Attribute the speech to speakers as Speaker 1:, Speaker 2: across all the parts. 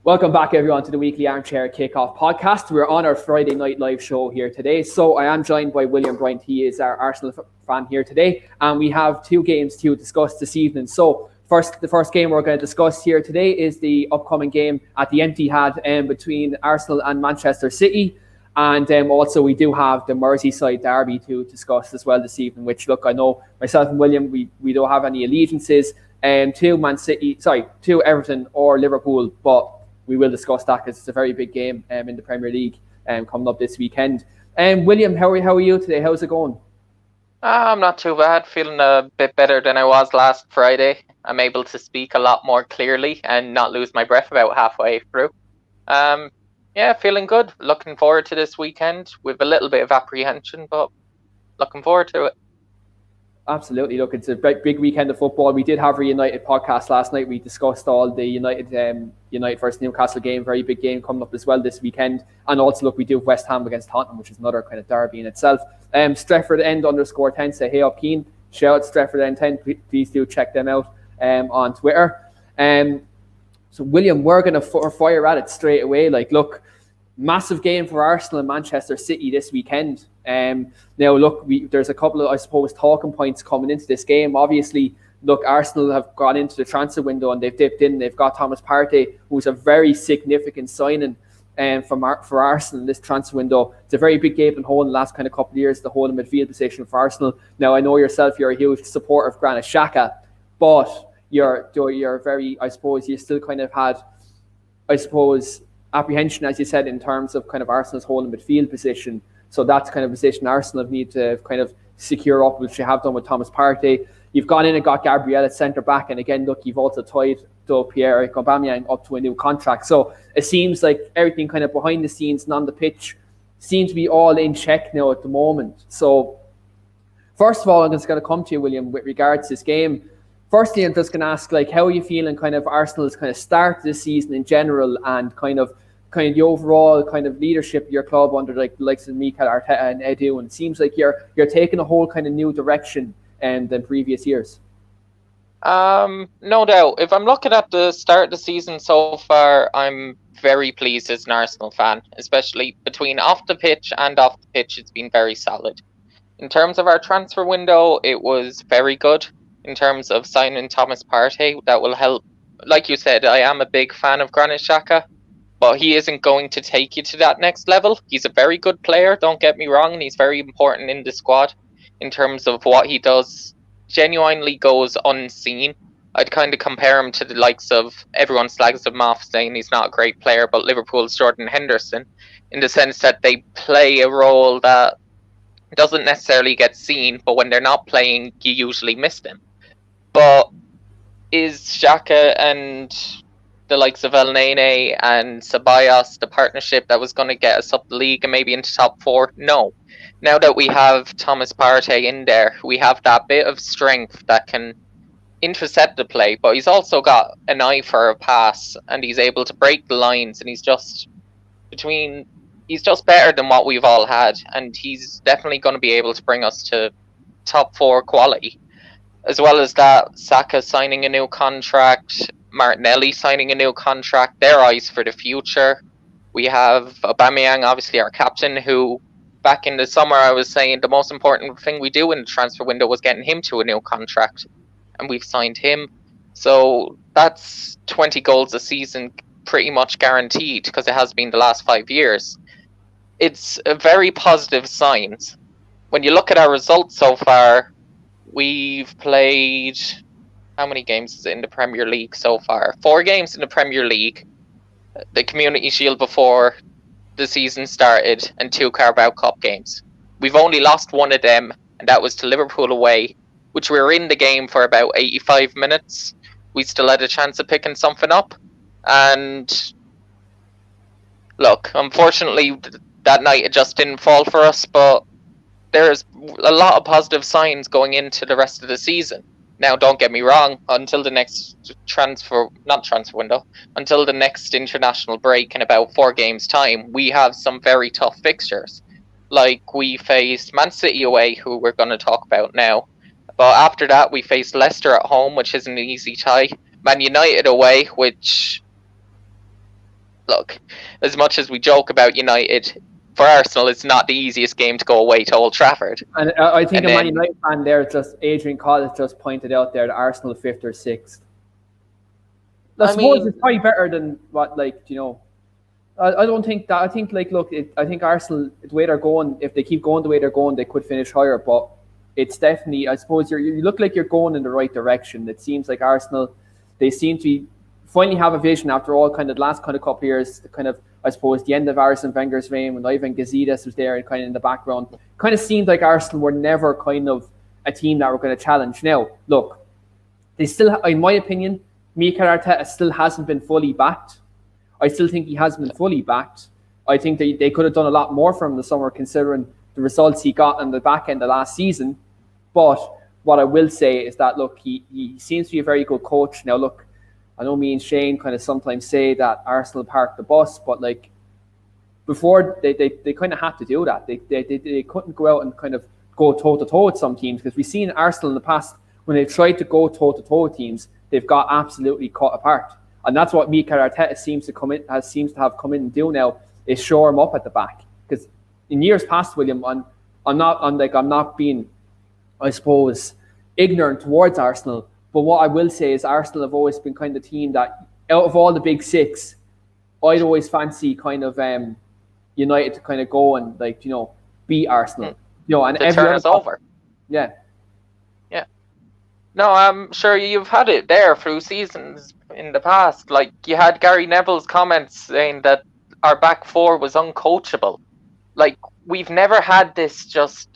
Speaker 1: Welcome back, everyone, to the weekly Armchair Kickoff podcast. We're on our Friday night live show here today. So I am joined by William Bryant. He is our Arsenal fan here today. And we have two games to discuss this evening. So the first game we're going to discuss here today is the upcoming game at the Etihad between Arsenal and Manchester City. And also we do have the Merseyside Derby to discuss as well this evening, which, look, I know myself and William, we don't have any allegiances to Everton or Liverpool, but we will discuss that because it's a very big game in the Premier League coming up this weekend. William, how are you today? How's it going?
Speaker 2: I'm not too bad. Feeling a bit better than I was last Friday. I'm able to speak a lot more clearly and not lose my breath about halfway through. Feeling good. Looking forward to this weekend with a little bit of apprehension, but looking forward to it.
Speaker 1: Absolutely. Look, it's a big weekend of football. We did have a United podcast last night. We discussed all the United versus Newcastle game, very big game coming up as well this weekend. And also, look, we do have West Ham against Tottenham, which is another kind of derby in itself. Stretford End _10 say, hey up Keen. Shout out Stretford End 10. Please do check them out on Twitter. So, William, we're going to fire at it straight away. Look, massive game for Arsenal and Manchester City this weekend. Now, look, there's a couple of, I suppose, talking points coming into this game. Obviously, look, Arsenal have gone into the transfer window and they've dipped in. They've got Thomas Partey, who's a very significant signing for Arsenal in this transfer window. It's a very big gaping hole in the last kind of couple of years, the whole in midfield position for Arsenal. Now, I know yourself, you're a huge supporter of Granit Xhaka, but you're very, I suppose, you still kind of had, I suppose, apprehension, as you said, in terms of kind of Arsenal's whole in midfield position. So that's kind of a position Arsenal need to kind of secure up, which you have done with Thomas Partey. You've gone in and got Gabriel at centre-back. And again, look, you've also tied Pierre-Emerick Aubameyang up to a new contract. So it seems like everything kind of behind the scenes and on the pitch seems to be all in check now at the moment. So first of all, I'm just going to come to you, William, with regards to this game. Firstly, I'm just going to ask, how are you feeling kind of Arsenal's kind of start this season in general and kind of the overall kind of leadership of your club under the likes of Mikel Arteta and Edu, and it seems like you're taking a whole kind of new direction than previous years.
Speaker 2: No doubt. If I'm looking at the start of the season so far, I'm very pleased as an Arsenal fan, especially between off the pitch and off the pitch. It's been very solid. In terms of our transfer window, it was very good. In terms of signing Thomas Partey, that will help. Like you said, I am a big fan of Granit Xhaka, but he isn't going to take you to that next level. He's a very good player, don't get me wrong, and he's very important in the squad in terms of what he does. Genuinely goes unseen. I'd kind of compare him to the likes of, everyone slags him off saying he's not a great player, but Liverpool's Jordan Henderson, in the sense that they play a role that doesn't necessarily get seen, but when they're not playing, you usually miss them. But is Xhaka and the likes of El Nene and Ceballos the partnership that was going to get us up the league and maybe into top four? No. Now that we have Thomas Partey in there, we have that bit of strength that can intercept the play, but he's also got an eye for a pass and he's able to break the lines, and he's just better than what we've all had, and he's definitely going to be able to bring us to top four quality. As well as that, Saka signing a new contract, Martinelli signing a new contract, their eyes for the future. We have Aubameyang, obviously our captain, who back in the summer I was saying the most important thing we do in the transfer window was getting him to a new contract, and we've signed him. So that's 20 goals a season pretty much guaranteed, because it has been the last 5 years. It's a very positive signs. When you look at our results so far, we've played, how many games is it in the Premier League so far? 4 games in the Premier League, the Community Shield before the season started, and 2 Carabao Cup games. We've only lost one of them, and that was to Liverpool away, which we were in the game for about 85 minutes. We still had a chance of picking something up. And look, unfortunately, that night it just didn't fall for us, but there's a lot of positive signs going into the rest of the season. Now, don't get me wrong, until the next until the next international break in about 4 games' time, we have some very tough fixtures. Like, we faced Man City away, who we're going to talk about now. But after that, we faced Leicester at home, which isn't an easy tie. Man United away, which look, as much as we joke about United, for Arsenal, it's not the easiest game to go away to Old Trafford.
Speaker 1: And I think Man United fan there, just Adrian Collins just pointed out there, the Arsenal 5th or 6th. I suppose it's probably better than what, like, you know, I don't think that. I think, like, look, I think Arsenal, the way they're going, if they keep going the way they're going, they could finish higher. But it's definitely, I suppose, you look like you're going in the right direction. It seems like Arsenal, they seem to be finally have a vision after all kind of the last kind of couple of years, kind of, I suppose, the end of Arsene Wenger's reign when Ivan Gazidis was there and kind of in the background. Kind of seemed like Arsenal were never kind of a team that were going to challenge. Now, look, they still, in my opinion, Mikel Arteta still hasn't been fully backed. I still think he hasn't been fully backed. I think they could have done a lot more for him this summer considering the results he got on the back end of last season. But what I will say is that, look, he seems to be a very good coach. Now, look, I know me and Shane kind of sometimes say that Arsenal parked the bus, but, like, before they kind of had to do that. They couldn't go out and kind of go toe-to-toe with some teams, because we've seen Arsenal in the past, when they've tried to go toe-to-toe with teams, they've got absolutely cut apart. And that's what Mikel Arteta seems to have come in and do now, is shore him up at the back. Because in years past, William, I'm not being, I suppose, ignorant towards Arsenal. But what I will say is Arsenal have always been kind of team that, out of all the big six, I'd always fancy kind of United to kind of go and, like, you know, beat Arsenal. You know, and
Speaker 2: to turn us over.
Speaker 1: Yeah.
Speaker 2: Yeah. No, I'm sure you've had it there through seasons in the past. Like, you had Gary Neville's comments saying that our back four was uncoachable. Like, we've never had this just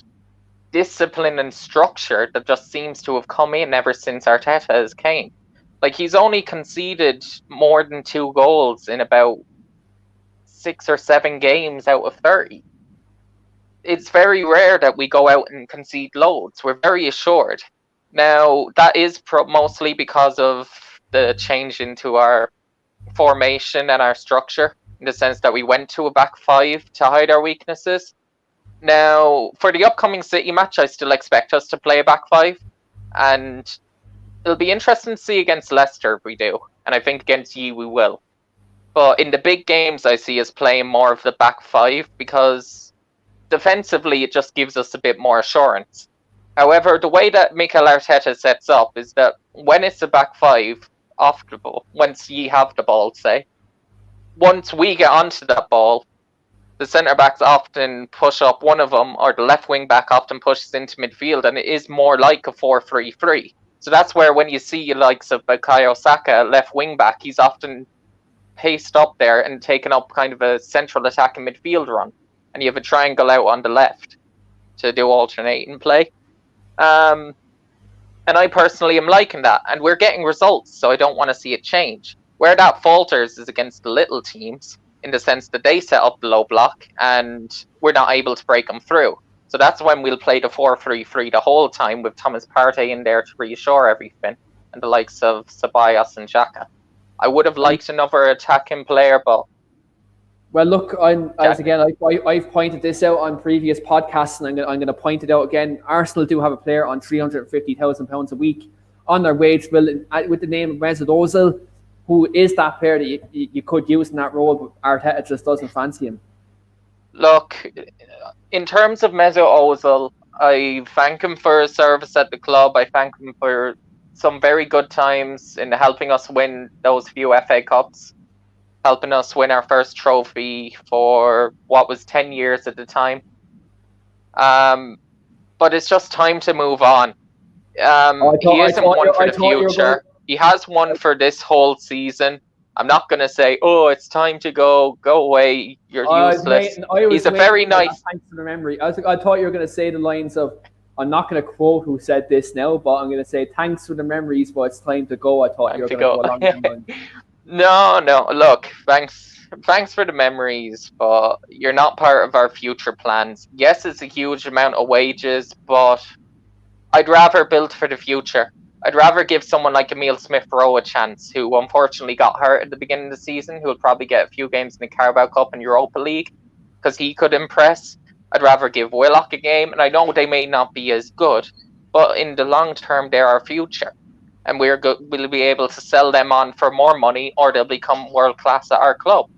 Speaker 2: discipline and structure that just seems to have come in ever since Arteta has came. Like, he's only conceded more than 2 goals in about 6 or 7 games out of 30. It's very rare that we go out and concede loads. We're very assured. Now, that is mostly because of the change into our formation and our structure, in the sense that we went to a back 5 to hide our weaknesses. Now, for the upcoming City match, I still expect us to play a back 5, and it'll be interesting to see against Leicester if we do, and I think against you we will. But in the big games, I see us playing more of the back 5, because defensively it just gives us a bit more assurance. However, the way that Mikel Arteta sets up is that when it's a back 5 off the ball, once you have the ball, say, once we get onto that ball, the centre-backs often push up one of them, or the left wing-back often pushes into midfield, and it is more like a 4-3-3. So that's where, when you see the likes of Bukayo Saka, left wing-back, he's often paced up there and taken up kind of a central attacking midfield run. And you have a triangle out on the left to do alternating play. And I personally am liking that. And we're getting results, so I don't want to see it change. Where that falters is against the little teams, in the sense that they set up the low block and we're not able to break them through. So that's when we'll play the 4-3-3 the whole time, with Thomas Partey in there to reassure everything, and the likes of Ceballos and Xhaka. I would have liked another attacking player, but...
Speaker 1: Well, look, I've pointed this out on previous podcasts, and I'm going to point it out again. Arsenal do have a player on £350,000 a week on their wage bill with the name of Mesut Ozil, who is that player that you could use in that role, but Arteta just doesn't fancy him.
Speaker 2: Look, in terms of Mesut Ozil, I thank him for his service at the club. I thank him for some very good times in helping us win those few FA Cups, helping us win our first trophy for what was 10 years at the time. But it's just time to move on. He isn't one for the future. He has one for this whole season. I'm not going to say, oh, it's time to go away, you're useless. He's a very nice...
Speaker 1: Thanks for the memory. I thought you were going to say the lines of, I'm not going to quote who said this now, but I'm going to say, thanks for the memories, but it's time to go. I thought you were going to go along that line.
Speaker 2: No, look, thanks for the memories, but you're not part of our future plans. Yes, it's a huge amount of wages, but I'd rather build for the future. I'd rather give someone like Emile Smith-Rowe a chance, who unfortunately got hurt at the beginning of the season, who will probably get a few games in the Carabao Cup and Europa League, because he could impress. I'd rather give Willock a game, and I know they may not be as good, but in the long term, they're our future. And we'll be able to sell them on for more money, or they'll become world-class at our club.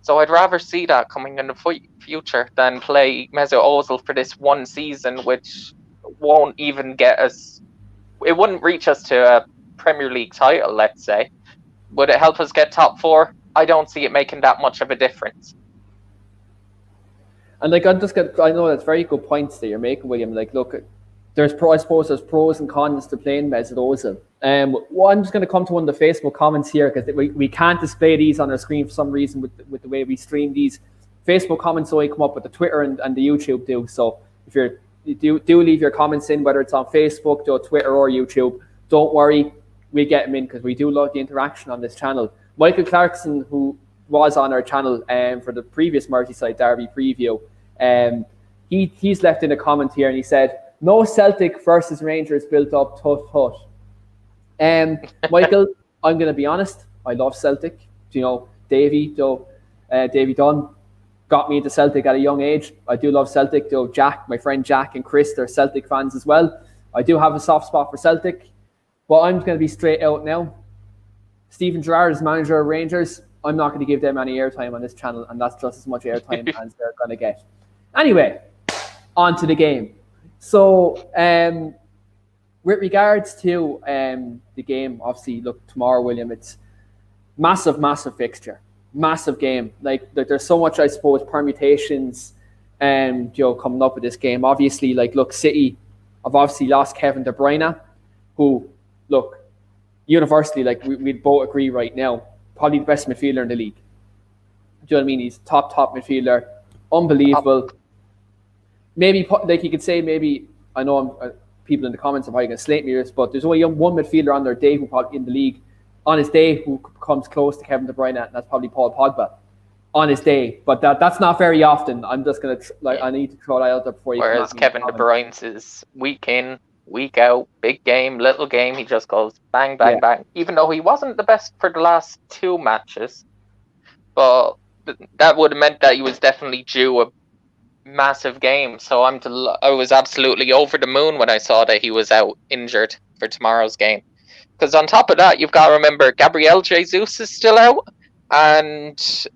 Speaker 2: So I'd rather see that coming in the future than play Mesut Ozil for this one season, which won't even get us. It wouldn't reach us to a Premier League title, let's say. Would it help us get top 4? I don't see it making that much of a difference.
Speaker 1: And like I know that's very good points that you're making, William. Like, look, I suppose there's pros and cons to playing Mesut Ozil. Well, I'm just going to come to one of the Facebook comments here because we can't display these on our screen for some reason with the way we stream these. Facebook comments only come up, but the Twitter and the YouTube do. So if you do leave your comments in, whether it's on Facebook, Twitter, or YouTube, don't worry, we get them in because we do love the interaction on this channel. Michael Clarkson, who was on our channel for the previous Merseyside Derby preview, he's left in a comment here and he said, "No Celtic versus Rangers built up, tut. Michael, I'm going to be honest. I love Celtic. Davy Dunn got me into Celtic at a young age. I do love Celtic. Jack, my friend Jack and Chris, they're Celtic fans as well. I do have a soft spot for Celtic. But I'm going to be straight out now. Stephen Gerrard is manager of Rangers. I'm not going to give them any airtime on this channel, and that's just as much airtime as they're going to get. Anyway, on to the game. So, with regards to the game, obviously, look, tomorrow, William, it's massive fixture, massive game. Like there's so much, I suppose, permutations, coming up with this game. Obviously, look, City have obviously lost Kevin De Bruyne, who, look, universally, we'd both agree right now, probably the best midfielder in the league. Do you know what I mean? He's top midfielder, unbelievable. Maybe, you could say, maybe, I know people in the comments are probably going to slate me this, but there's only one midfielder on their day who probably in the league on his day who comes close to Kevin De Bruyne, and that's probably Paul Pogba on his day. But that's not very often. I'm just going to, I need to throw that out there before you.
Speaker 2: Whereas Kevin De Bruyne's is week in, week out, big game, little game, he just goes bang, bang, bang. Even though he wasn't the best for the last 2 matches, but that would have meant that he was definitely due a massive game. So I was absolutely over the moon when I saw that he was out injured for tomorrow's game. Because on top of that, you've got to remember Gabriel Jesus is still out, and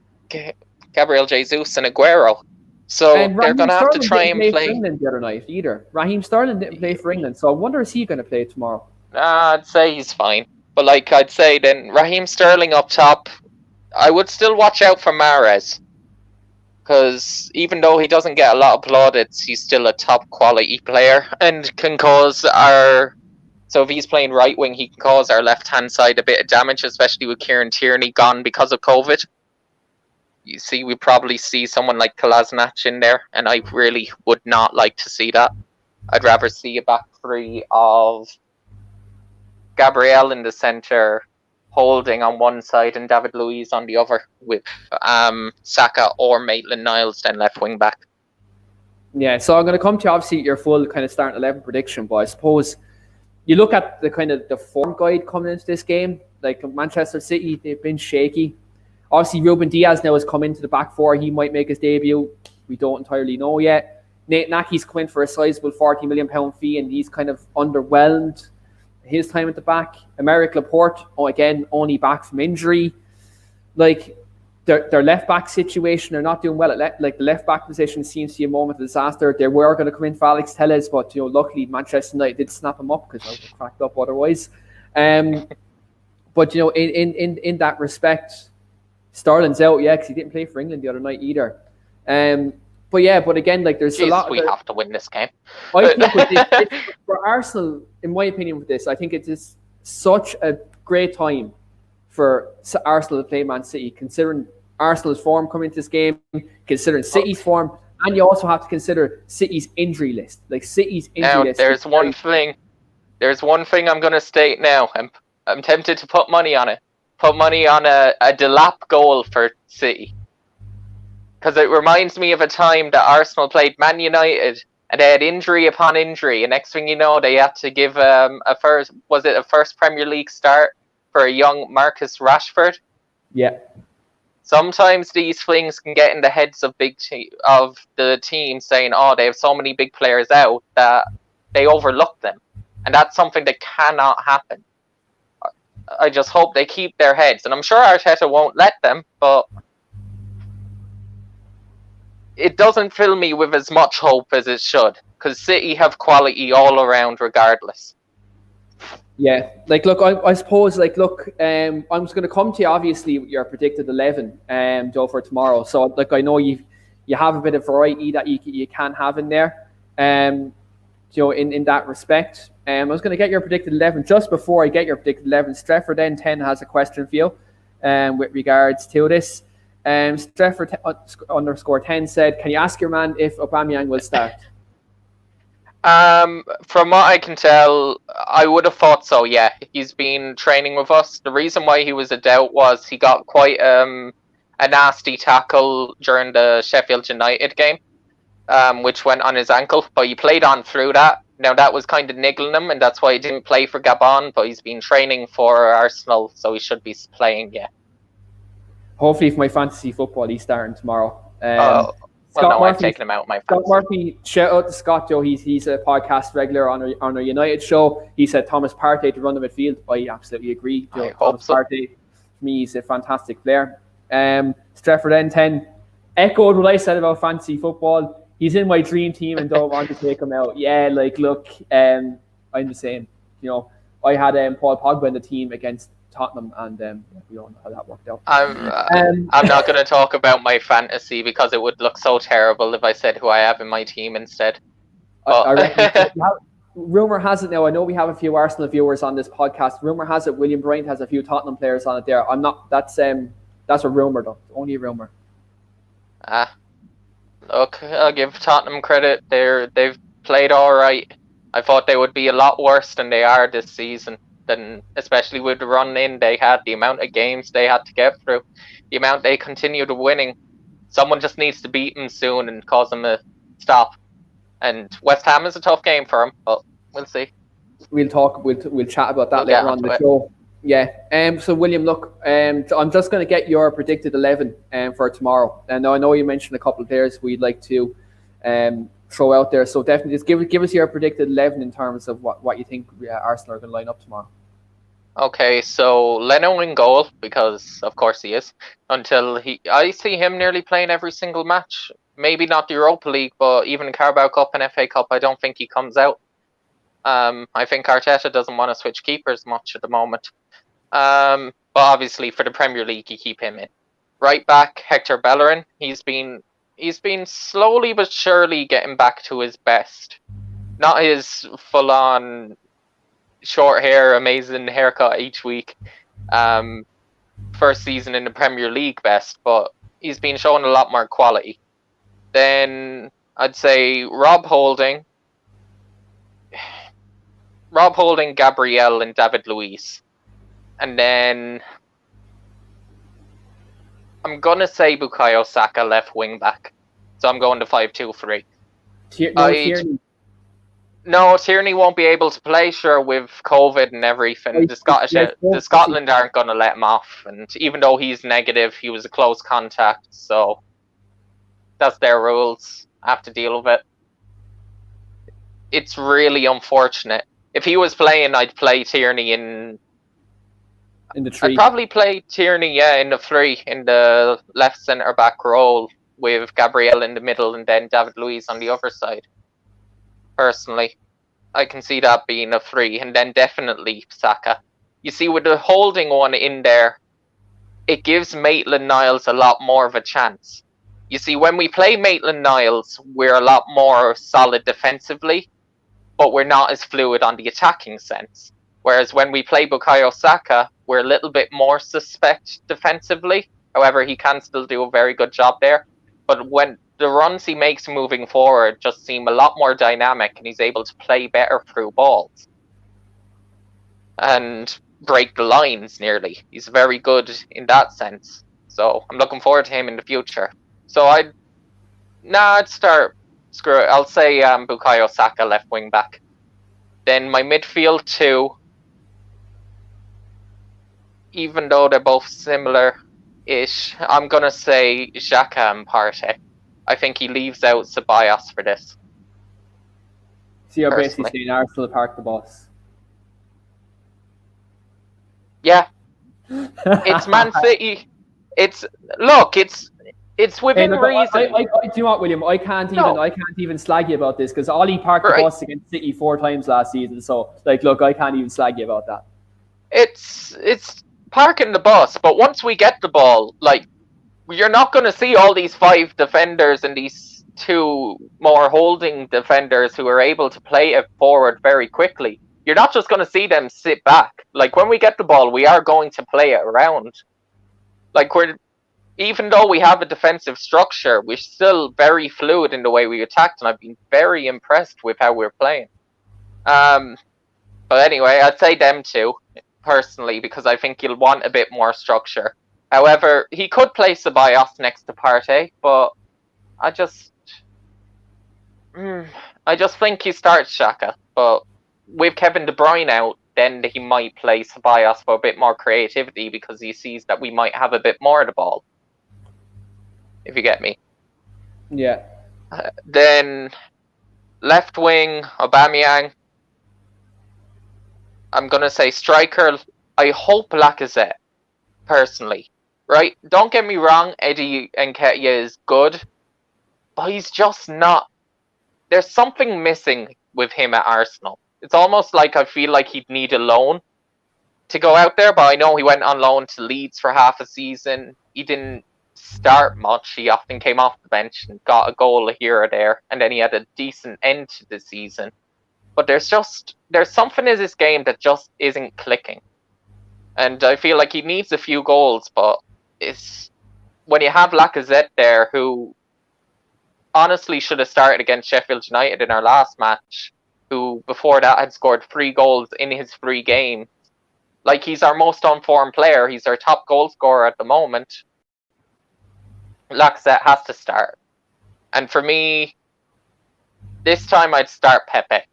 Speaker 2: Gabriel Jesus and Aguero. So they're going to have to try and play.
Speaker 1: England the other night either. Raheem Sterling didn't play for England, so I wonder is he going to play tomorrow?
Speaker 2: I'd say he's fine, but I'd say then Raheem Sterling up top. I would still watch out for Mahrez, because even though he doesn't get a lot of plaudits, he's still a top quality player and can cause So if he's playing right wing, he can cause our left hand side a bit of damage, especially with Kieran Tierney gone because of COVID. You see, we probably see someone like Kolasinac in there, and I really would not like to see that. I'd rather see a back three of Gabriel in the centre, Holding on one side and David Luiz on the other, with Saka or Maitland-Niles then left wing back.
Speaker 1: Yeah, so I'm going to come to obviously your full kind of starting 11 prediction, but I suppose you look at the kind of the form guide coming into this game, like Manchester City, they've been shaky. Obviously, Ruben Diaz now has come into the back four. He might make his debut. We don't entirely know yet. Nate Naki's come in for a sizable £40 million fee, and he's kind of underwhelmed his time at the back. Emerick Laporte, again, only back from injury. Like, their left-back situation, they're not doing well at the left-back position seems to be a moment of disaster. They were going to come in for Alex Telles, but, luckily Manchester United did snap him up because I would have cracked up otherwise. But, in that respect, Sterling's out, because he didn't play for England the other night either. But again, there's a lot.
Speaker 2: We have to win this game.
Speaker 1: I think with this, for Arsenal, in my opinion, with this, I think it is such a great time for Arsenal to play Man City, considering Arsenal's form coming into this game, considering City's form, and you also have to consider City's injury list. City's injury list.
Speaker 2: There's one thing I'm going to state now. I'm tempted to put money on it. Put money on a Delap goal for City. Because it reminds me of a time that Arsenal played Man United and they had injury upon injury. And next thing you know, they had to give a first Premier League start for a young Marcus Rashford?
Speaker 1: Yeah.
Speaker 2: Sometimes these things can get in the heads of the team saying, they have so many big players out that they overlook them. And that's something that cannot happen. I just hope they keep their heads. And I'm sure Arteta won't let them, but it doesn't fill me with as much hope as it should, because City have quality all around regardless.
Speaker 1: Yeah, like look, I suppose like look, I'm just going to come to you obviously with your predicted 11, Joe, for tomorrow. So like I know you have a bit of variety that you can have in there, in that respect. I was going to get your predicted 11 just before I get your predicted 11. Stretford then 10 has a question for you, with regards to this. Stretford _10 said, "Can you ask your man if Aubameyang will start?"
Speaker 2: From what I can tell, I would have thought so. Yeah, he's been training with us. The reason why he was a doubt was he got quite a nasty tackle during the Sheffield United game, which went on his ankle. But he played on through that. Now that was kind of niggling him, and that's why he didn't play for Gabon. But he's been training for Arsenal, so he should be playing. Yeah.
Speaker 1: Hopefully, for my fantasy football, he's starting tomorrow.
Speaker 2: I've taken him out my fantasy.
Speaker 1: Scott Murphy, shout out to Scott, Joe. He's a podcast regular on our United show. He said Thomas Partey to run the midfield. I absolutely agree, Joe. Thomas Partey, for me, he's a fantastic player. Stretford N10 echoed what I said about fantasy football. He's in my dream team and don't want to take him out. Yeah, like look, I'm the same. I had Paul Pogba in the team against Tottenham, and we all know how that worked out.
Speaker 2: I'm not going to talk about my fantasy because it would look so terrible if I said who I have in my team instead.
Speaker 1: I reckon rumor has it now. I know we have a few Arsenal viewers on this podcast. Rumor has it William Bryant has a few Tottenham players on it there. I'm not. That's a rumor though. It's only a rumor.
Speaker 2: Look, I'll give Tottenham credit. They've played all right. I thought they would be a lot worse than they are this season. Then, especially with the run in they had, the amount of games they had to get through, the amount they continued winning. Someone just needs to beat them soon and cause them to stop. And West Ham is a tough game for them, but we'll see.
Speaker 1: We'll chat about that later on the show. Yeah. So William, look, I'm just going to get your predicted 11 for tomorrow. And I know you mentioned a couple of players we'd like to throw out there. So definitely just give us your predicted 11 in terms of what you think Arsenal are going to line up tomorrow.
Speaker 2: Okay, so Leno in goal, because of course he is. I see him nearly playing every single match. Maybe not the Europa League, but even Carabao Cup and FA Cup, I don't think he comes out. I think Arteta doesn't want to switch keepers much at the moment. But obviously for the Premier League, you keep him in. Right back, Hector Bellerin. He's been slowly but surely getting back to his best. Not his full-on short hair, amazing haircut each week. First season in the Premier League best, but he's been showing a lot more quality. Then I'd say Rob Holding, Gabriel, and David Luiz. And then I'm going to say Bukayo Saka left wing back. So I'm going to 5-2-3.
Speaker 1: Tierney.
Speaker 2: No, Tierney won't be able to play, sure, with COVID and everything. The Scotland aren't going to let him off. And even though he's negative, he was a close contact. So that's their rules. I have to deal with it. It's really unfortunate. If he was playing, I'd play Tierney in
Speaker 1: the 3.
Speaker 2: I'd probably play Tierney, in the 3, in the left centre back role, with Gabriel in the middle and then David Luiz on the other side. Personally, I can see that being a 3, and then definitely Saka. You see, with the Holding one in there, it gives Maitland-Niles a lot more of a chance. You see, when we play Maitland-Niles, we're a lot more solid defensively, but we're not as fluid on the attacking sense. Whereas when we play Bukayo Saka, we're a little bit more suspect defensively. However, he can still do a very good job there. But when the runs he makes moving forward just seem a lot more dynamic, and he's able to play better through balls and break the lines nearly. He's very good in that sense. So I'm looking forward to him in the future. So I'd start. Screw it. I'll say Bukayo Saka left wing back. Then my midfield 2, even though they're both similar-ish, I'm going to say Xhaka and Partey. I think he leaves out Ceballos for this.
Speaker 1: So you're basically saying Arsenal park the bus.
Speaker 2: Yeah. It's Man City. It's within reason.
Speaker 1: Do you know what, William? I can't even slag you about this because Ollie parked the bus against City 4 times last season. So, look, I can't even slag you about that.
Speaker 2: It's parking the bus, but once we get the ball, you're not going to see all these 5 defenders and these 2 more holding defenders who are able to play it forward very quickly. You're not just going to see them sit back. When we get the ball, we are going to play it around. Even though we have a defensive structure, we're still very fluid in the way we attacked, and I've been very impressed with how we're playing. But anyway, I'd say them 2, personally, because I think you'll want a bit more structure. However, he could play Ceballos next to Partey, but I just think he starts Xhaka. But with Kevin De Bruyne out, then he might play Ceballos for a bit more creativity because he sees that we might have a bit more of the ball. If you get me.
Speaker 1: Yeah.
Speaker 2: Then left wing, Aubameyang. I'm going to say striker. I hope Lacazette, personally. Right? Don't get me wrong, Eddie Nketiah is good, but he's just not. There's something missing with him at Arsenal. It's almost like I feel like he'd need a loan to go out there, but I know he went on loan to Leeds for half a season. He didn't start much. He often came off the bench and got a goal here or there, and then he had a decent end to the season. But there's something in this game that just isn't clicking. And I feel like he needs a few goals, but it's when you have Lacazette there, who honestly should have started against Sheffield United in our last match, who before that had scored 3 goals in his 3 games. He's our most on-form player. He's our top goal scorer at the moment. Lacazette has to start. And for me, this time I'd start Pepe.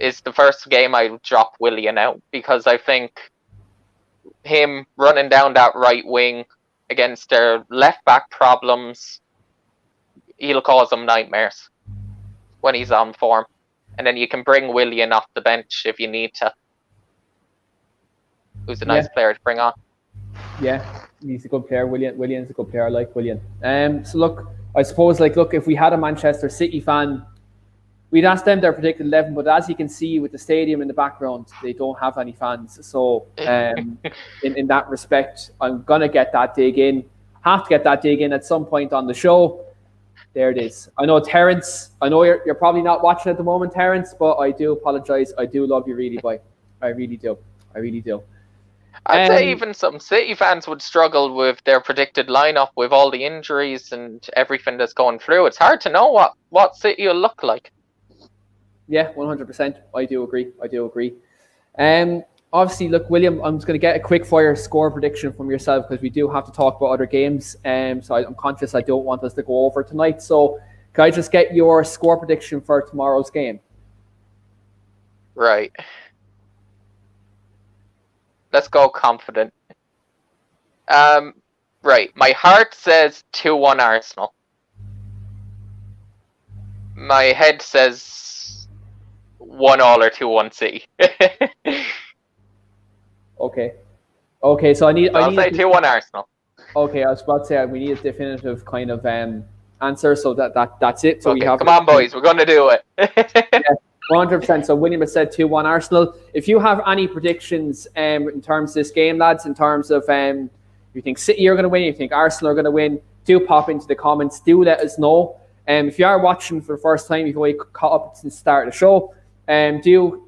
Speaker 2: It's the first game I would drop Willian out, because I think him running down that right wing against their left back problems, he'll cause them nightmares when he's on form. And then you can bring Willian off the bench if you need to. Who's a nice player to bring on.
Speaker 1: Yeah, he's a good player. Willian's a good player. I like Willian. So look, I suppose if we had a Manchester City fan, we'd ask them their predicted 11, but as you can see with the stadium in the background, they don't have any fans. So in that respect, I'm going to get that dig in. Have to get that dig in at some point on the show. There it is. I know, Terence, I know you're probably not watching at the moment, Terence, but I do apologise. I do love you really, boy. I really do.
Speaker 2: I'd say even some City fans would struggle with their predicted lineup with all the injuries and everything that's going through. It's hard to know what City will look like.
Speaker 1: Yeah, 100%. I do agree. Obviously, look, William, I'm just going to get a quick fire score prediction from yourself because we do have to talk about other games. So I'm conscious I don't want us to go over tonight. So can I just get your score prediction for tomorrow's game?
Speaker 2: Right. Let's go confident. Right. My heart says 2-1 Arsenal. My head says 1-1 or 2-1 City.
Speaker 1: Okay. So
Speaker 2: I'll say 2-1 Arsenal.
Speaker 1: Okay, I was about to say we need a definitive kind of answer. So that's it. So
Speaker 2: okay, come on, boys, we're gonna do it.
Speaker 1: Yeah, 100%. So William has said 2-1 Arsenal. If you have any predictions in terms of this game, lads, in terms of you think City are going to win, you think Arsenal are going to win, do pop into the comments. Do let us know. If you are watching for the first time, you've only caught up since the start of the show, do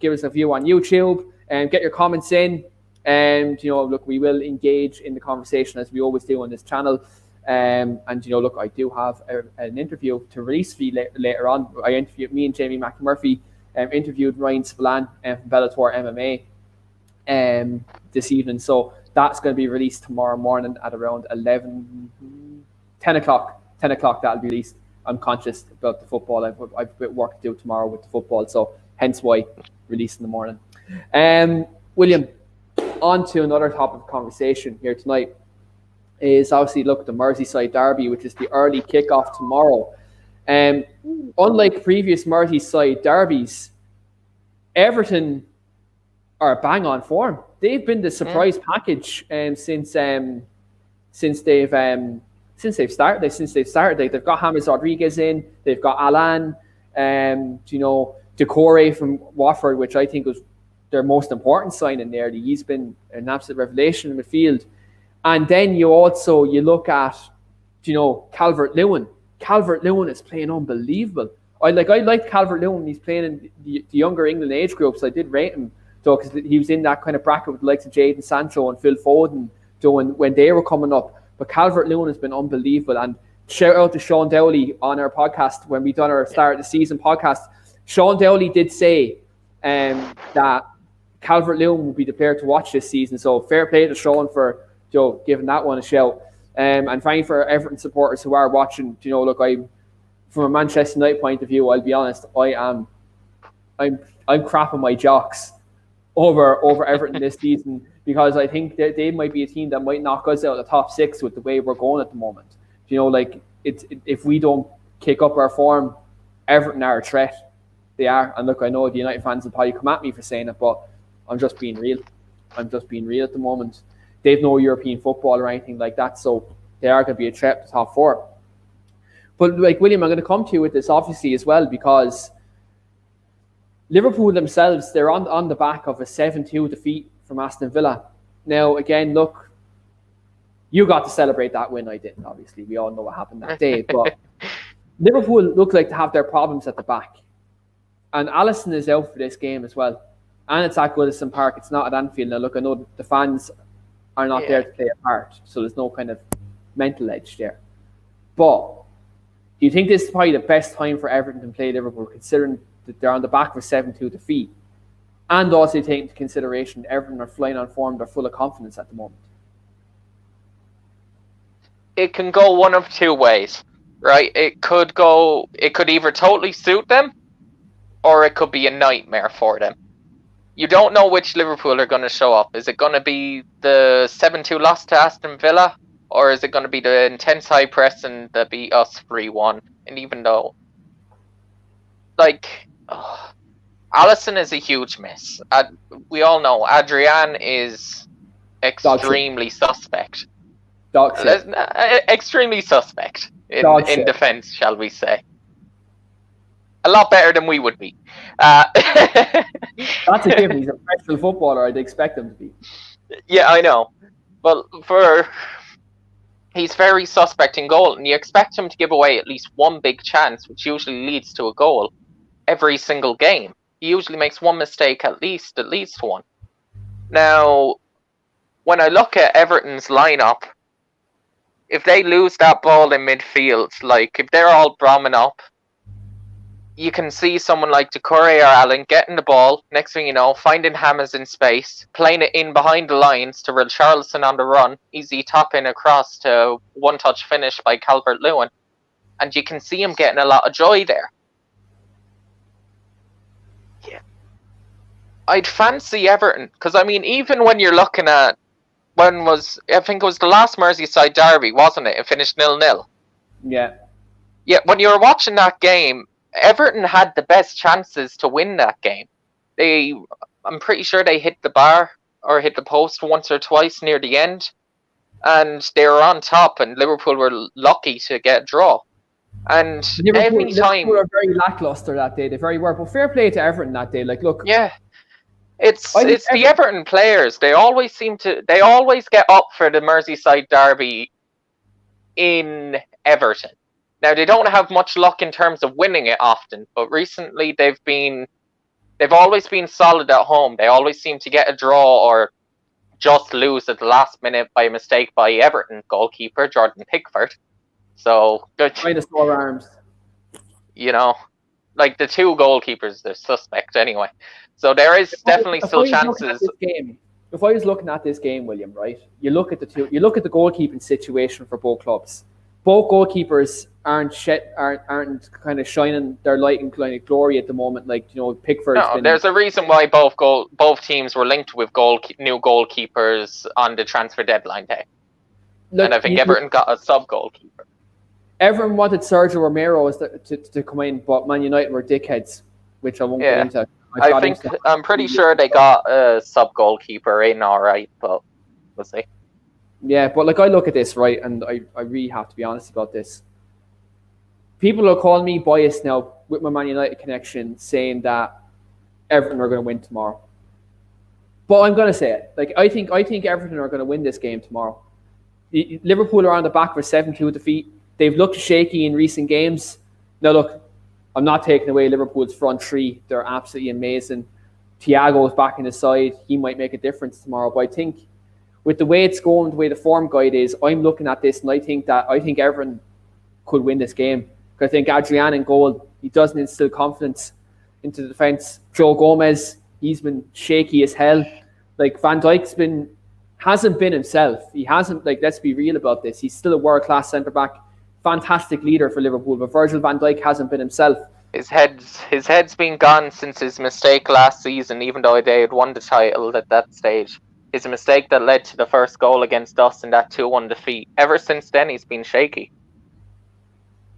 Speaker 1: give us a view on YouTube and get your comments in. And look, we will engage in the conversation as we always do on this channel. And look, I do have an interview to release for you later on. Me and Jamie McMurphy interviewed Ryan Spillane from Bellator MMA this evening. So that's going to be released tomorrow morning at around 10 o'clock. 10 o'clock that'll be released. I'm conscious about the football. I've a bit of work to do tomorrow with the football, so hence why release in the morning. William, on to another topic of conversation here tonight is obviously, look, the Merseyside Derby, which is the early kickoff tomorrow. Unlike previous Merseyside derbies, Everton are bang on form. They've been the surprise package since they've since they've started. They've got James Rodriguez in. They've got Alan, Decore from Watford, which I think was their most important signing there. He's been an absolute revelation in midfield. And then you look at, Calvert-Lewin. Calvert-Lewin is playing unbelievable. I liked Calvert-Lewin when he's playing in the younger England age groups. I did rate him, though, because he was in that kind of bracket with the likes of Jadon Sancho and Phil Foden, when they were coming up. But Calvert-Lewin has been unbelievable. And shout out to Sean Dowley on our podcast when we done our start of the season podcast. Sean Dowley did say that Calvert-Lewin will be the player to watch this season. So fair play to Sean for giving that one a shout. And fine for Everton supporters who are watching. From a Manchester United point of view, I'll be honest, I'm crapping my jocks over Everton this season, because I think that they might be a team that might knock us out of the top 6 with the way we're going at the moment. If we don't kick up our form, Everton are a threat. They are. And look, I know the United fans will probably come at me for saying it, but I'm just being real. at the moment. They've no European football or anything like that, so they are going to be a threat to top 4. But William, I'm going to come to you with this obviously as well, because Liverpool themselves, they're on the back of a 7-2 defeat from Aston Villa. Now, again, look, you got to celebrate that win. I didn't, obviously. We all know what happened that day. But Liverpool look like to have their problems at the back. And Alisson is out for this game as well. And it's at Goodison Park. It's not at Anfield. Now, look, I know the fans are not there to play a part, so there's no kind of mental edge there. But do you think this is probably the best time for Everton to play Liverpool, considering that they're on the back of a 7-2 defeat? And also take into consideration Everton are flying on form, they're full of confidence at the moment.
Speaker 2: It can go one of two ways, right? It could either totally suit them, or it could be a nightmare for them. You don't know which Liverpool are going to show up. Is it going to be the 7-2 loss to Aston Villa, or is it going to be the intense high press and that beat us 3-1? And even though, Alisson is a huge miss. We all know Adrian is extremely suspect. Extremely suspect in defence, shall we say. A lot better than we would be.
Speaker 1: That's a given. He's a professional footballer. I'd expect him to be.
Speaker 2: Yeah, I know. But he's very suspect in goal, and you expect him to give away at least one big chance, which usually leads to a goal every single game. He usually makes one mistake at least one. Now, when I look at Everton's lineup, if they lose that ball in midfield, if they're all bombing up, you can see someone like Decore or Allen getting the ball, next thing you know, finding James in space, playing it in behind the lines to Richarlison on the run, easy top-in across to one-touch finish by Calvert-Lewin, and you can see him getting a lot of joy there. Yeah, I'd fancy Everton, because, even when you're looking at, I think it was the last Merseyside Derby, wasn't it? It finished 0-0.
Speaker 1: Yeah.
Speaker 2: Yeah, when you were watching that game, Everton had the best chances to win that game. I'm pretty sure they hit the bar or hit the post once or twice near the end, and they were on top, and Liverpool were lucky to get a draw. And Liverpool
Speaker 1: were very lackluster that day. They very were, but fair play to Everton that day.
Speaker 2: Yeah, it's the Everton players. They always get up for the Merseyside Derby in Everton. Now, they don't have much luck in terms of winning it often, but recently they've always been solid at home. They always seem to get a draw or just lose at the last minute by a mistake by Everton goalkeeper Jordan Pickford. So,
Speaker 1: kind of sore arms.
Speaker 2: The two goalkeepers, they're suspect anyway. So there is definitely still chances.
Speaker 1: If I was looking at this game, William, right? You look at the goalkeeping situation for both clubs. Both goalkeepers aren't kind of shining their light and kind of glory at the moment. Pickford.
Speaker 2: No, there's a reason why both teams were linked with new goalkeepers on the transfer deadline day. And I think Everton got a sub goalkeeper.
Speaker 1: Everton wanted Sergio Romero to come in, but Man United were dickheads, which I won't get into.
Speaker 2: I'm pretty sure they got a sub goalkeeper in, all right, but we'll see.
Speaker 1: Yeah, but like I look at this, right, and I really have to be honest about this. People are calling me biased now with my Man United connection, saying that Everton are going to win tomorrow. But I'm going to say it. Like I think Everton are going to win this game tomorrow. Liverpool are on the back of a 7-2 defeat. They've looked shaky in recent games. Now look, I'm not taking away Liverpool's front three. They're absolutely amazing. Thiago's back in the side. He might make a difference tomorrow. But I think with the way it's going, the way the form guide is, I'm looking at this and I think Everton could win this game. Because I think Adrian in goal, he doesn't instill confidence into the defence. Joe Gomez, he's been shaky as hell. Like Van Dijk's hasn't been himself. He hasn't, like, let's be real about this. He's still a world-class centre-back, fantastic leader for Liverpool, but Virgil van Dijk hasn't been himself.
Speaker 2: His head's been gone since his mistake last season, even though they had won the title at that stage. It's a mistake that led to the first goal against us in that 2-1 defeat. Ever since then, he's been shaky.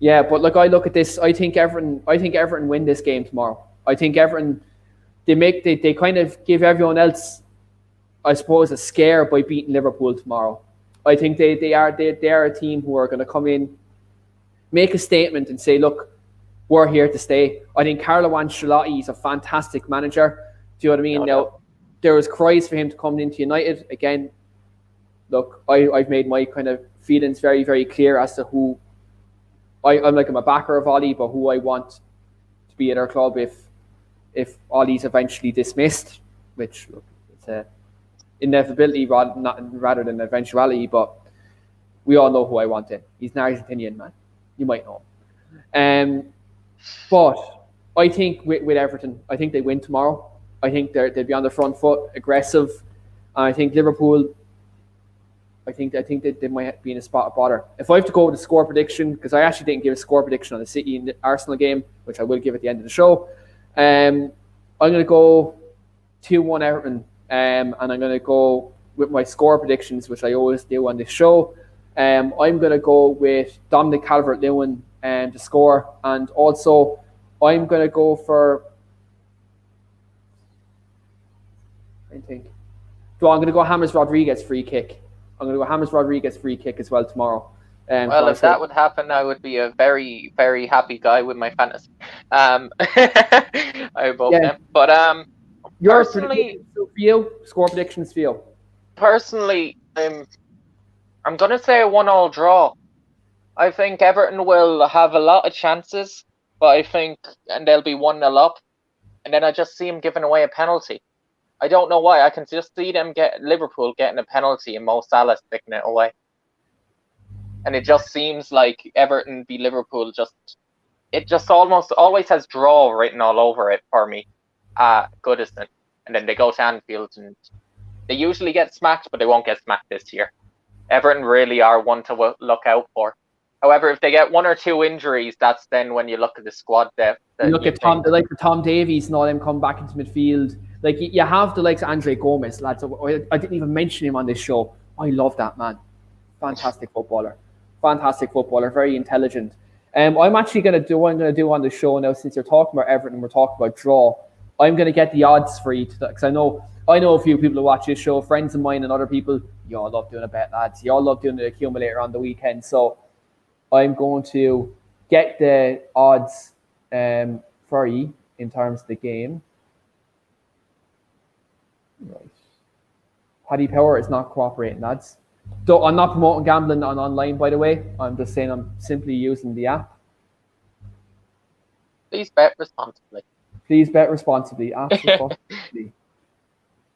Speaker 1: Yeah, but like I look at this, I think Everton win this game tomorrow. I think Everton, they kind of give everyone else, I suppose, a scare by beating Liverpool tomorrow. I think they are a team who are going to come in, make a statement, and say, look, we're here to stay. I think Carlo Ancelotti is a fantastic manager. Do you know what I mean? Now, there was cries for him to come into United. Again, look, I've made my kind of feelings very, very clear as to who I'm a backer of Ollie, but who I want to be at our club if Ollie's eventually dismissed, which, look, it's a inevitability rather than eventuality, but we all know who I want in. He's an Argentinian man. You might know him. But I think with Everton, I think they win tomorrow. I think they'll be on the front foot, aggressive. And I think Liverpool, I think that they might be in a spot of bother. If I have to go with a score prediction, because I actually didn't give a score prediction on the City and the Arsenal game, which I will give at the end of the show, I'm going to go 2-1 Everton. And I'm going to go with my score predictions, which I always do on this show. I'm going to go with Dominic Calvert-Lewin to score. And also, I'm going to go for... I think... So I'm going to go James Rodriguez free kick. I'm going to go James Rodriguez free kick as well tomorrow.
Speaker 2: Well, if that would happen, I would be a very, very happy guy with my fantasy. I hope them. But
Speaker 1: your
Speaker 2: personally,
Speaker 1: score predictions for you.
Speaker 2: Personally, I'm going to say a 1-1 draw. I think Everton will have a lot of chances, but and they'll be 1-0 up, and then I just see them giving away a penalty. I don't know why. I can just see Liverpool getting a penalty and Mo Salah sticking it away. And it just seems like Everton v Liverpool it just almost always has draw written all over it for me. Goodison. And then they go to Anfield and they usually get smacked, but they won't get smacked this year. Everton really are one to look out for. However, if they get 1 or 2 injuries, that's then when you look at the squad depth.
Speaker 1: Look at Tom Davies and all them come back into midfield. Like, you have the likes of Andre Gomez, lads. I didn't even mention him on this show. I love that man. Fantastic footballer, very intelligent. I'm actually going to do what I'm going to do on the show now, since you're talking about Everton, we're talking about draw. I'm going to get the odds for you, because I know a few people who watch this show, friends of mine and other people. You all love doing a bet, lads. You all love doing the accumulator on the weekend. So I'm going to get the odds for you in terms of the game. Right. Paddy Power is not cooperating, lads. So I'm not promoting gambling online, by the way. I'm just saying I'm simply using the app.
Speaker 2: Please bet responsibly.
Speaker 1: Absolutely.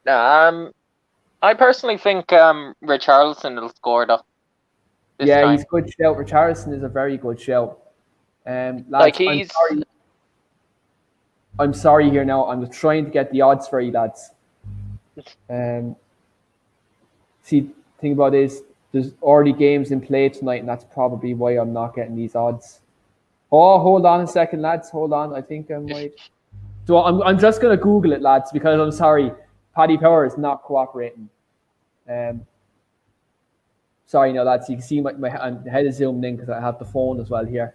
Speaker 2: I personally think Richarlison will score though.
Speaker 1: Yeah, he's a good shout. Richarlison is a very good shout. Lads,
Speaker 2: like
Speaker 1: I'm sorry here now. I'm just trying to get the odds for you, lads. See, thing about it is there's already games in play tonight, and that's probably why I'm not getting these odds. Oh, hold on a second, lads. Hold on. I think I might. So I'm just gonna Google it, lads, because I'm sorry, Paddy Power is not cooperating. Sorry, no, lads. You can see my head is zoomed in because I have the phone as well here.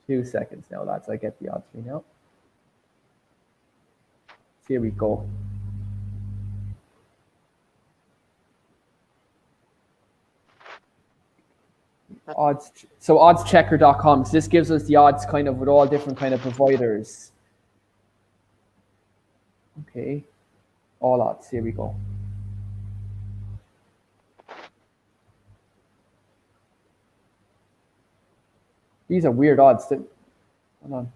Speaker 1: 2 seconds now, lads. I get the odds for you now. Here we go. Odds. So oddschecker.com. So this gives us the odds kind of with all different kind of providers. Okay. All odds. Here we go. These are weird odds. Hold on.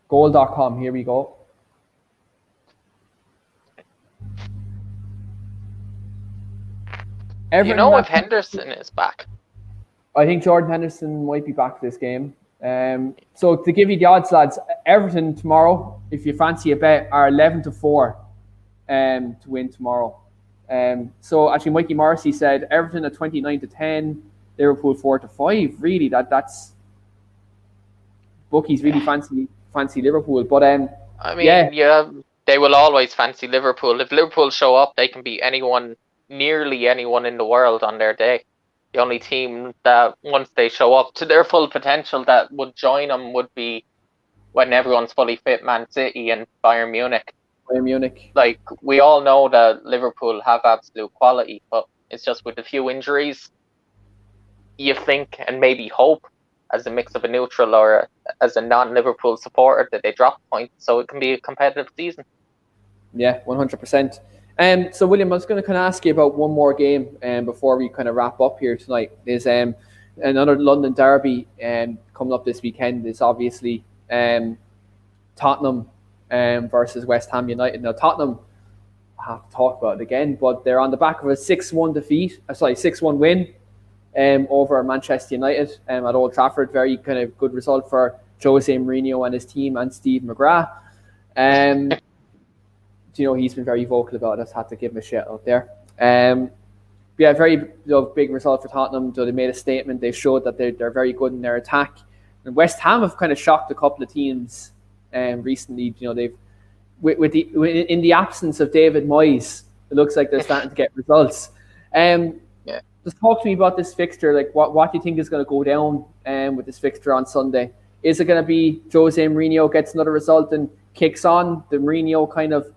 Speaker 1: Goal.com. Here we go.
Speaker 2: You know if Henderson is back?
Speaker 1: I think Jordan Henderson might be back for this game. So to give you the odds, lads, Everton tomorrow, if you fancy a bet, are 11-4 to win tomorrow. So actually, Mikey Morrissey said Everton at 29-10, Liverpool 4-5. Really, that's bookies really fancy Liverpool. But
Speaker 2: I mean, yeah, they will always fancy Liverpool. If Liverpool show up, they can beat nearly anyone in the world on their day. The only team that once they show up to their full potential that would join them would be when everyone's fully fit, Man City and Bayern Munich. Like, we all know that Liverpool have absolute quality, but it's just with a few injuries, you think and maybe hope as a mix of a neutral or as a non-Liverpool supporter that they drop points, so it can be a competitive season.
Speaker 1: Yeah, 100%. So William, I was going to kind of ask you about one more game before we kind of wrap up here tonight. There's another London derby coming up this weekend. Is obviously Tottenham versus West Ham United. Now Tottenham, I have to talk about it again, but they're on the back of a 6-1 win over Manchester United at Old Trafford. Very kind of good result for Jose Mourinho and his team and Steve McGrath. He's been very vocal about it. I just had to give him a shout out there. Yeah, very big result for Tottenham. So they made a statement. They showed that they're very good in their attack. And West Ham have kind of shocked a couple of teams recently. They've in the absence of David Moyes, it looks like they're starting to get results. Just talk to me about this fixture. Like, what do you think is going to go down with this fixture on Sunday? Is it going to be Jose Mourinho gets another result and kicks on? The Mourinho kind of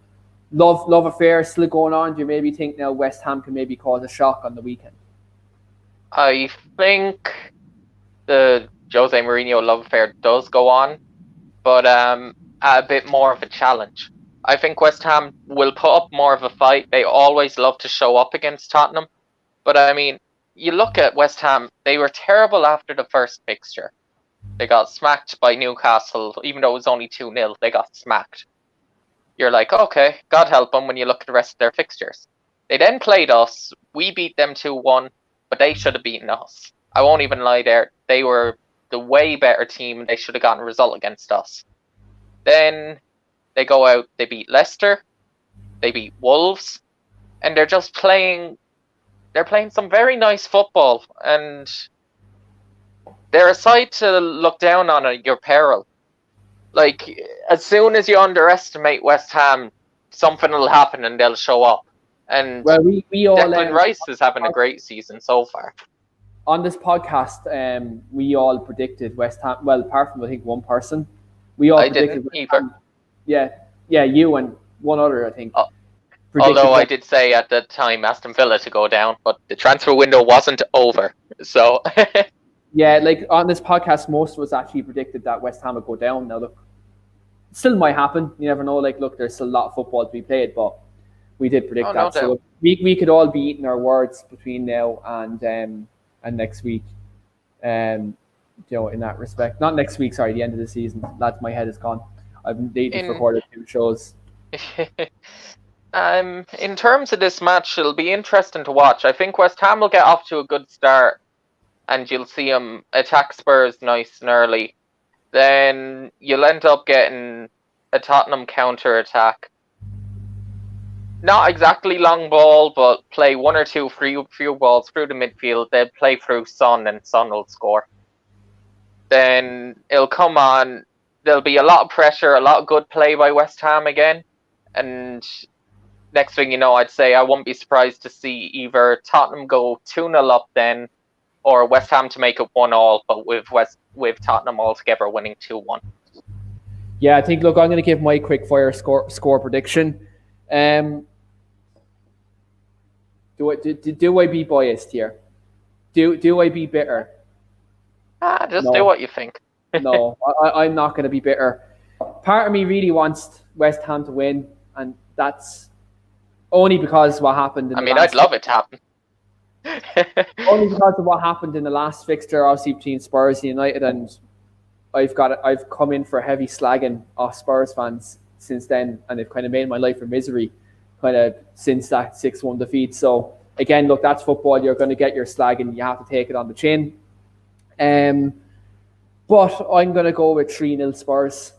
Speaker 1: love affair still going on? Do you maybe think now West Ham can maybe cause a shock on the weekend?
Speaker 2: I think the Jose Mourinho love affair does go on, but a bit more of a challenge. I think West Ham will put up more of a fight. They always love to show up against Tottenham. But I mean, you look at West Ham, they were terrible after the first fixture. They got smacked by Newcastle, even though it was only 2-0, they got smacked. You're like, okay, God help them when you look at the rest of their fixtures. They then played us. We beat them 2-1, but they should have beaten us. I won't even lie there. They were the way better team. They should have gotten a result against us. Then they go out, they beat Leicester, they beat Wolves, and they're just playing some very nice football, and they're a side to look down on at your peril. Like, as soon as you underestimate West Ham, something will happen and they'll show up. And
Speaker 1: we all
Speaker 2: Declan Rice is having a great season so far.
Speaker 1: On this podcast, we all predicted West Ham. Well, apart from I think one person, we all predicted
Speaker 2: West Ham.
Speaker 1: Yeah, you and one other, I think.
Speaker 2: Although I did say at the time Aston Villa to go down, but the transfer window wasn't over. So
Speaker 1: yeah, like on this podcast, most of us actually predicted that West Ham would go down. Now, look, it still might happen. You never know. Like, look, there's still a lot of football to be played, but we did predict that. So we could all be eating our words between now and next week. In that respect. Not next week, sorry, the end of the season. Lads, my head is gone. I've recorded 2 shows.
Speaker 2: In terms of this match, it'll be interesting to watch. I think West Ham will get off to a good start, and you'll see them attack Spurs nice and early. Then you'll end up getting a Tottenham counter-attack. Not exactly long ball, but play 1 or 2 few balls through the midfield. They'll play through Son, and Son will score. Then it'll come on. There'll be a lot of pressure, a lot of good play by West Ham again. And next thing you know, I'd say I won't be surprised to see either Tottenham go 2-0 up then, or West Ham to make it 1-1, but with Tottenham altogether winning 2-1.
Speaker 1: Yeah, I think. Look, I'm going to give my quick fire score prediction. Do I be biased here? Do I be bitter?
Speaker 2: Just do what you think.
Speaker 1: No, I'm not going to be bitter. Part of me really wants West Ham to win, and that's only because what happened.
Speaker 2: I'd love it to happen.
Speaker 1: Only because of what happened in the last fixture, obviously between Spurs and United, and I've come in for heavy slagging off Spurs fans since then, and they've kind of made my life a misery, kind of since that 6-1 defeat. So again, look, that's football. You're going to get your slag, and you have to take it on the chin. But I'm going to go with 3-0 Spurs.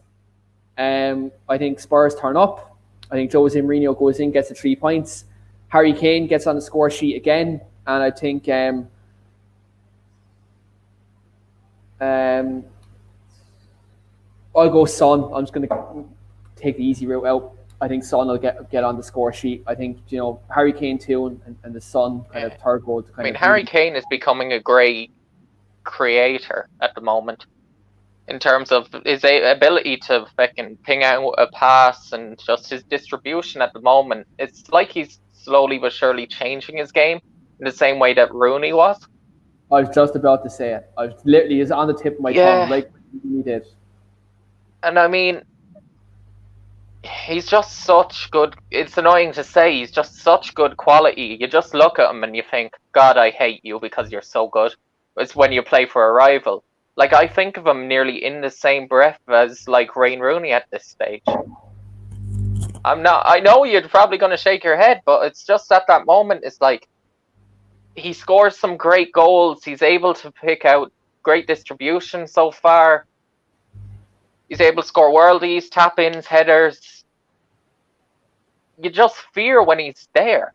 Speaker 1: I think Spurs turn up. I think Jose Mourinho goes in, gets the 3 points. Harry Kane gets on the score sheet again, and I think I'll go Son. I'm just going to take the easy route out. I think Son will get on the score sheet. I think, Harry Kane too, and the Son kind of third goal.
Speaker 2: Harry Kane is becoming a great creator at the moment in terms of his ability to fucking ping out a pass and just his distribution at the moment. It's like he's slowly but surely changing his game in the same way that Rooney was.
Speaker 1: I was just about to say it. I was literally on the tip of my tongue, like he did.
Speaker 2: And he's just such good. It's annoying to say, he's just such good quality. You just look at him and you think, God, I hate you because you're so good. It's when you play for a rival. Like, I think of him nearly in the same breath as like Wayne Rooney at this stage. I know you're probably going to shake your head, but it's just at that moment, it's like he scores some great goals. He's able to pick out great distribution so far. He's able to score worldies, tap-ins, headers. You just fear when he's there.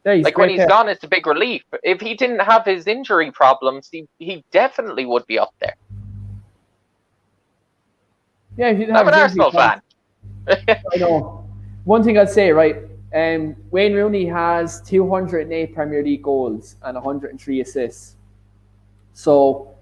Speaker 1: Yeah,
Speaker 2: when he's gone, it's a big relief. If he didn't have his injury problems, he definitely would be up there.
Speaker 1: Yeah,
Speaker 2: I'm an Arsenal fan.
Speaker 1: I know. One thing I'd say, right, Wayne Rooney has 208 Premier League goals and 103 assists. So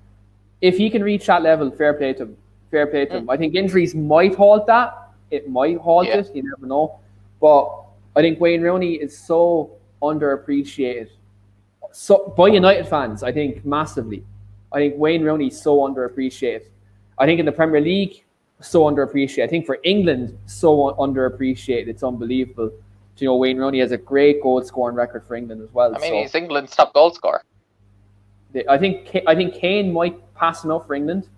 Speaker 1: if he can reach that level, fair play to him. I think injuries might halt that. It might halt it. You never know. But I think Wayne Rooney is so underappreciated. So by United fans, I think massively. I think Wayne Rooney is so underappreciated. I think in the Premier League, so underappreciated. I think for England, so underappreciated. It's unbelievable. Wayne Rooney has a great goal scoring record for England as well.
Speaker 2: He's England's top goal scorer.
Speaker 1: I think Kane might pass enough for England,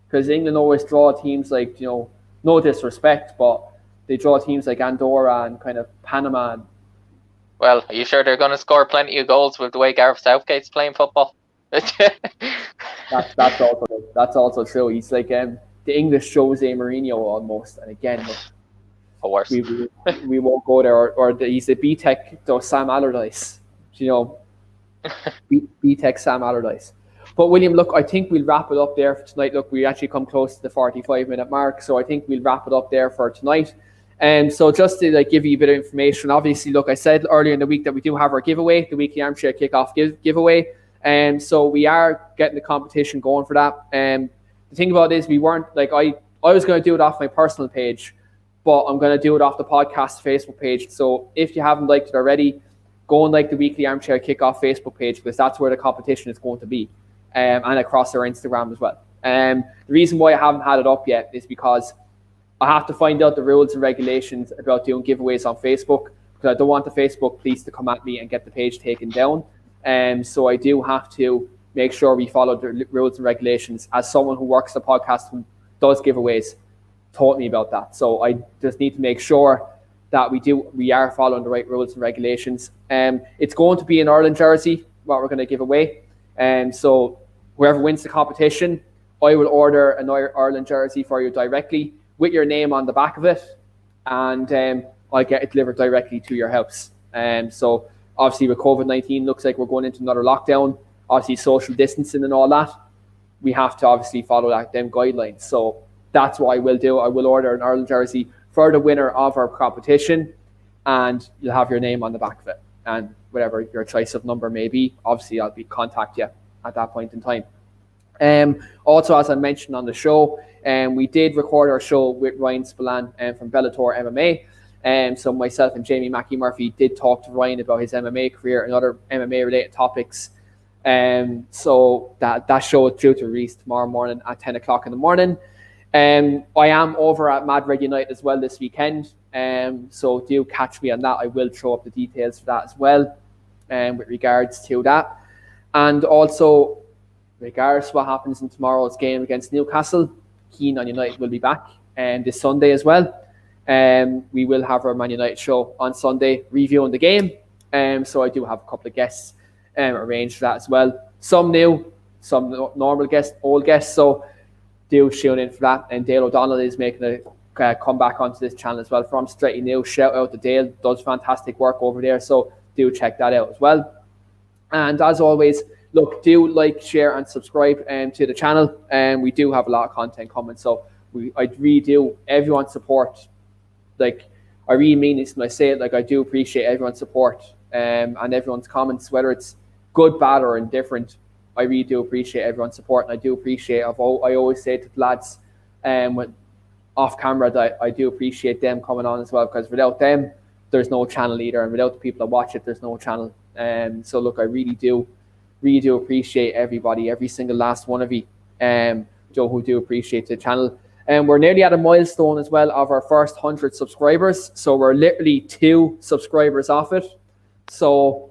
Speaker 1: because England always draw teams like, no disrespect, but they draw teams like Andorra and kind of Panama.
Speaker 2: Well, are you sure they're going to score plenty of goals with the way Gareth Southgate's playing football?
Speaker 1: That's also true. He's like the English Jose Mourinho almost. And again,
Speaker 2: worse.
Speaker 1: We won't go there. Or he's the B-Tech Sam Allardyce. B-Tech Sam Allardyce. But William, look, I think we'll wrap it up there for tonight. Look, we actually come close to the 45-minute mark, so I think we'll wrap it up there for tonight. So just to give you a bit of information, obviously, look, I said earlier in the week that we do have our giveaway, the weekly Armchair Kickoff giveaway. So we are getting the competition going for that. The thing about it is we weren't, I was going to do it off my personal page, but I'm going to do it off the podcast Facebook page. So if you haven't liked it already, go and like the weekly Armchair Kickoff Facebook page, because that's where the competition is going to be. And across our Instagram as well. The reason why I haven't had it up yet is because I have to find out the rules and regulations about doing giveaways on Facebook, because I don't want the Facebook police to come at me and get the page taken down. So I do have to make sure we follow the rules and regulations. As someone who works the podcast who does giveaways taught me about that. So I just need to make sure that we are following the right rules and regulations. It's going to be an Ireland jersey, what we're going to give away. So whoever wins the competition, I will order an Ireland jersey for you directly with your name on the back of it, and I'll get it delivered directly to your house. So obviously with COVID-19, looks like we're going into another lockdown, obviously social distancing and all that. We have to obviously follow them guidelines. So that's what I will do. I will order an Ireland jersey for the winner of our competition, and you'll have your name on the back of it. And whatever your choice of number may be, obviously I'll contact you at that point in time. Also, as I mentioned on the show, we did record our show with Ryan Spillane from Bellator MMA. So myself and Jamie Mackie Murphy did talk to Ryan about his MMA career and other MMA related topics. So that show is due to release tomorrow morning at 10 o'clock in the morning. I am over at Madrid United as well this weekend. So do catch me on that. I will throw up the details for that as well, with regards to that. And also, regardless of what happens in tomorrow's game against Newcastle, Keen on United will be back this Sunday as well. We will have our Man United show on Sunday reviewing the game. So I do have a couple of guests arranged for that as well. Some new, some normal guests, old guests. So do tune in for that. And Dale O'Donnell is making a comeback onto this channel as well from Stretty New. Shout out to Dale, does fantastic work over there. So do check that out as well. And as always, look, do like, share, and subscribe to the channel. We do have a lot of content coming, so I really do everyone's support. Like, I really mean this when I say it. Like, I do appreciate everyone's support and everyone's comments, whether it's good, bad, or indifferent. I really do appreciate everyone's support, and I do appreciate. I always say to the lads, when off camera, that I do appreciate them coming on as well, because without them, there's no channel either, and without the people that watch it, there's no channel. So look, I really do appreciate everybody, every single last one of you, who do appreciate the channel. And we're nearly at a milestone as well of our first 100 subscribers. So we're literally 2 subscribers off it. So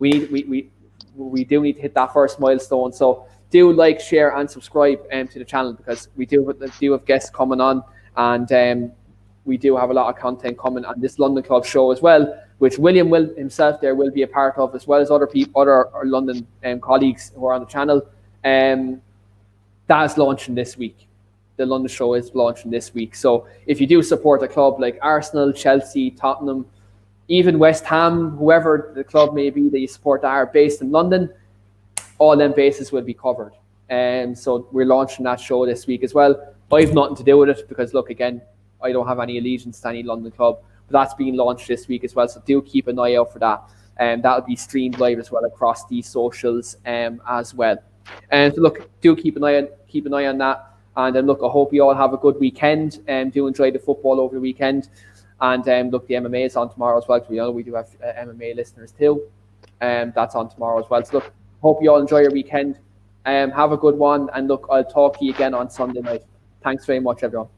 Speaker 1: we do need to hit that first milestone. So do like, share, and subscribe to the channel, because we do have guests coming on, and we do have a lot of content coming on this London Club show as well, which William will himself there will be a part of, as well as other London colleagues who are on the channel. That is launching this week. The London show is launching this week. So if you do support a club like Arsenal, Chelsea, Tottenham, even West Ham, whoever the club may be that you support that are based in London, all them bases will be covered. So we're launching that show this week as well. I have nothing to do with it, because look, again, I don't have any allegiance to any London club. But that's being launched this week as well, so do keep an eye out for that. And that'll be streamed live as well across these socials as well. And so look, do keep an eye on that. And then look, I hope you all have a good weekend and do enjoy the football over the weekend. And look, the MMA is on tomorrow as well, because we do have MMA listeners too. That's on tomorrow as well. So look, hope you all enjoy your weekend. Have a good one, and look, I'll talk to you again on Sunday night. Thanks very much, everyone.